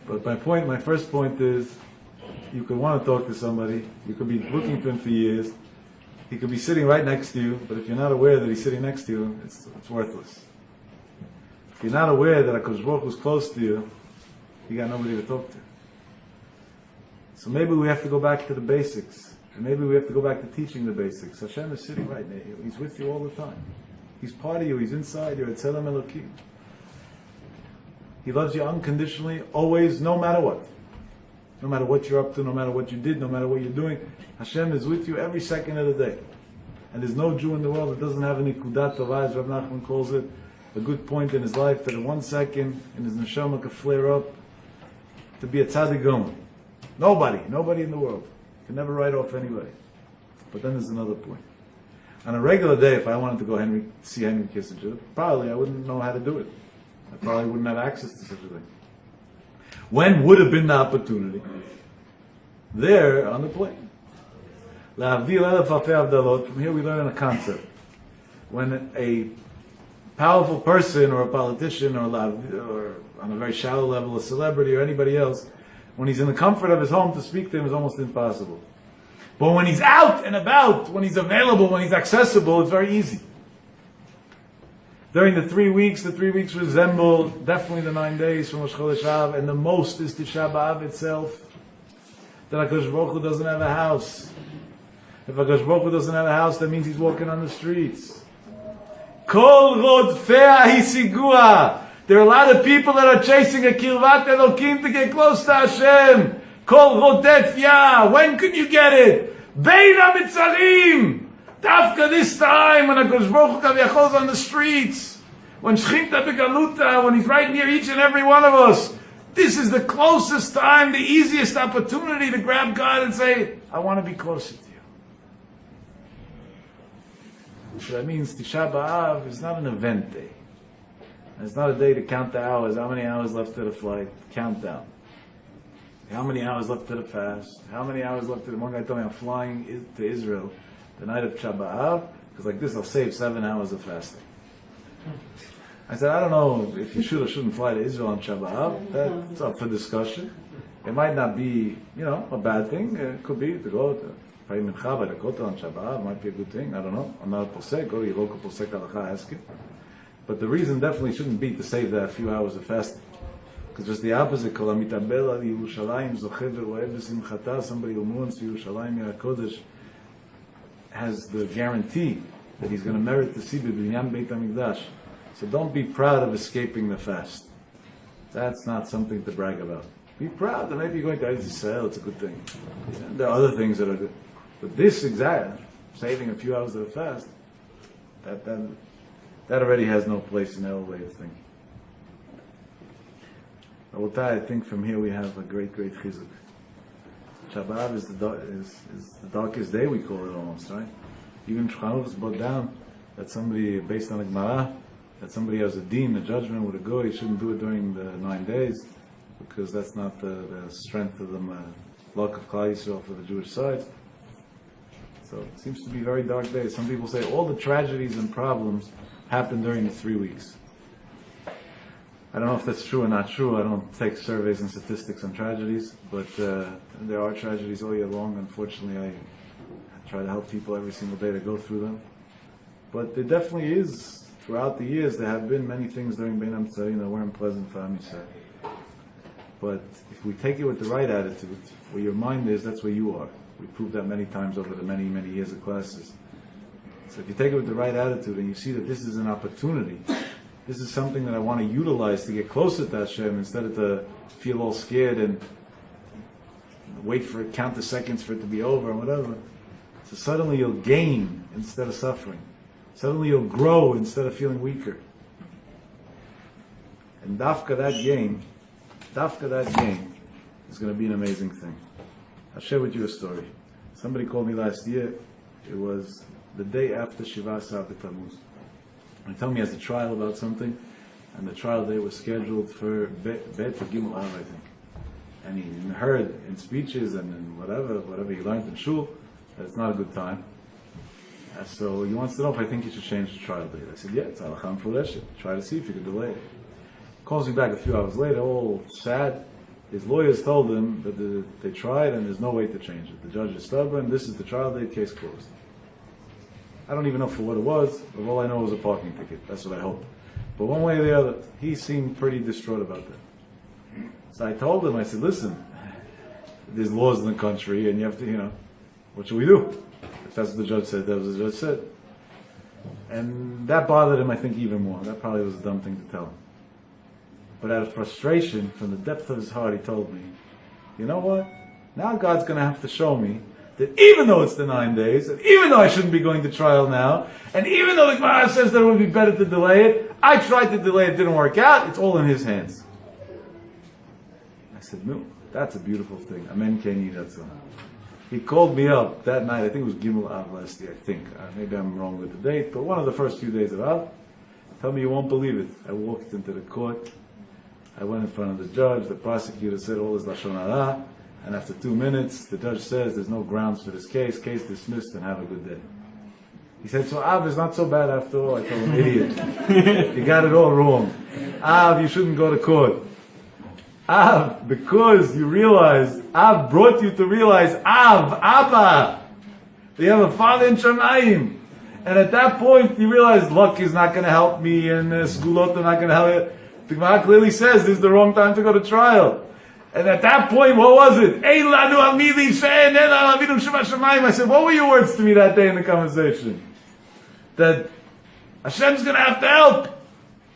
But my first point is, you could want to talk to somebody, you could be looking for him for years, he could be sitting right next to you, but if you're not aware that he's sitting next to you, it's worthless. If you're not aware that HaKadosh Baruch Hu is close to you, you got nobody to talk to. So maybe we have to go back to the basics. And maybe we have to go back to teaching the basics. Hashem is sitting right near you. He's with you all the time. He's part of you. He's inside you. Etzelem Elokim. He loves you unconditionally, always, no matter what. No matter what you're up to, no matter what you did, no matter what you're doing. Hashem is with you every second of the day. And there's no Jew in the world that doesn't have any kudat tovah, as Rav Nachman calls it, a good point in his life that in 1 second, in his neshama could flare up to be a tzaddik gomer. Nobody in the world. Can never write off anybody. But then there's another point. On a regular day, if I wanted to go see Henry Kissinger, probably I wouldn't know how to do it. I probably wouldn't have access to such a thing. When would have been the opportunity? There, on the plane. From here we learn a concept. When a powerful person or a politician or on a very shallow level a celebrity or anybody else, when he's in the comfort of his home, to speak to him is almost impossible. But when he's out and about, when he's available, when he's accessible, it's very easy. During the 3 weeks resemble definitely the 9 days from Rosh Chodesh Av, and the most is Tisha B'Av itself. That HaKadosh Baruch Hu doesn't have a house. If HaKadosh Baruch Hu doesn't have a house, that means he's walking on the streets. Kol rodfei hisigua. There are a lot of people that are chasing a kirvat elokim to get close to Hashem. Kol rodef ya. When can you get it? Bein ha-mitzarim. Dafka this time when HaKadosh Baruch Hu is on the streets. When Shchinta begaluta, when he's right near each and every one of us. This is the closest time, the easiest opportunity to grab God and say, I want to be closer to you. So that means Tisha B'Av is not an event day. It's not a day to count the hours. How many hours left to the flight? Countdown. How many hours left to the fast? How many hours left to the... One guy told me I'm flying to Israel the night of Tisha B'Av, because like this I'll save 7 hours of fasting. I said, I don't know if you should or shouldn't fly to Israel on Tisha B'Av. That's up for discussion. It might not be, a bad thing. It could be to go to pray mincha by the Kotel on Tisha B'Av. Might be a good thing. I don't know. I'm not a posek. Go to your local posek halacha, ask him. But the reason definitely shouldn't be to save that few hours of fasting. Because just the opposite. Kol hamitabel al Yerushalayim zochev v'roeh b'simchata. Somebody who mourns for Yerushalayim HaKodesh has the guarantee that he's going to merit to see b'binyan Beit HaMikdash. So don't be proud of escaping the fast. That's not something to brag about. Be proud that maybe you're going to Eretz Yisrael. It's a good thing. There are other things that are good. But this exact, saving a few hours of the fast, that already has no place in our way of thinking. I think from here we have a great chizuk. Shabbat is the darkest day, we call it almost, right? Even Shulchan is brought down that somebody, based on the Gemara, that somebody has a deen, a judgment with a goy, he shouldn't do it during the 9 days, because that's not the strength of the luck of Klal Yisrael for the Jewish side. So it seems to be very dark days. Some people say all the tragedies and problems happen during the 3 weeks. I don't know if that's true or not true. I don't take surveys and statistics on tragedies, but there are tragedies all year long. Unfortunately, I try to help people every single day to go through them. But there definitely is, throughout the years, there have been many things during Bein HaMitzarim that weren't pleasant for Am Yisrael. But if we take it with the right attitude, where your mind is, that's where you are. We proved that many times over the many, many years of classes. So if you take it with the right attitude and you see that this is an opportunity, this is something that I want to utilize to get closer to Hashem instead of to feel all scared and wait for it, count the seconds for it to be over and whatever. So suddenly you'll gain instead of suffering. Suddenly you'll grow instead of feeling weaker. And dafka that gain is going to be an amazing thing. I'll share with you a story. Somebody called me last year. It was the day after Shiva Asar B'Tammuz. He told me he has a trial about something, and the trial day was scheduled for Bet or Gimel Av, I think. And he heard in speeches and in whatever he learned in shul, that it's not a good time. So he wants to know if I think he should change the trial date. I said, yeah, it's Alacham Fureshet. Try to see if you can delay it. Calls me back a few hours later, all sad. His lawyers told him that they tried and there's no way to change it. The judge is stubborn. This is the trial date. Case closed. I don't even know for what it was, but all I know was a parking ticket. That's what I hoped. But one way or the other, he seemed pretty distraught about that. So I told him, I said, listen, there's laws in the country and you have to, what should we do? If that's what the judge said, that was what the judge said. And that bothered him, I think, even more. That probably was a dumb thing to tell him. But out of frustration, from the depth of his heart, he told me, you know what? Now God's going to have to show me that even though it's the 9 days, and even though I shouldn't be going to trial now, and even though the Gemara says that it would be better to delay it, I tried to delay it, didn't work out, it's all in His hands. I said, no, that's a beautiful thing. Amen, Kenny, that's all. He called me up that night, I think it was Gimel Av last year, I think. Maybe I'm wrong with the date, but one of the first few days of Av. Tell me you won't believe it. I walked into the court, I went in front of the judge, the prosecutor said all this Lashon Hara, and after 2 minutes, the judge says there's no grounds for this case dismissed, and have a good day. He said, so Av is not so bad after all. I told him, idiot. You got it all wrong. Av, you shouldn't go to court. Av, because you realized, Av brought you to realize, Abba, you have a father in Shamayim. And at that point, you realize, luck is not going to help me, and Sgulot are not going to help you. The Gemara clearly says this is the wrong time to go to trial. And at that point, what was it? I said, what were your words to me that day in the conversation? That Hashem's going to have to help.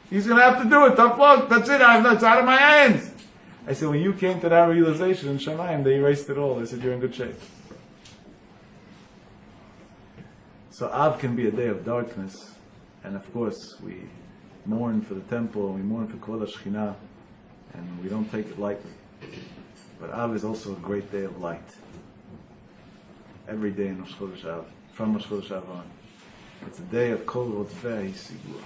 He's going to have to do it. Tough luck. That's it. It's out of my hands. I said, when you came to that realization in Shamayim, they erased it all. They said, you're in good shape. So Av can be a day of darkness. And of course, we mourn for the temple, and we mourn for Kol HaShekhinah, and we don't take it lightly. But Av is also a great day of light. Every day in Rosh Chodesh Av, from Rosh Chodesh Av on. It's a day of Kol Rodfei Sigua.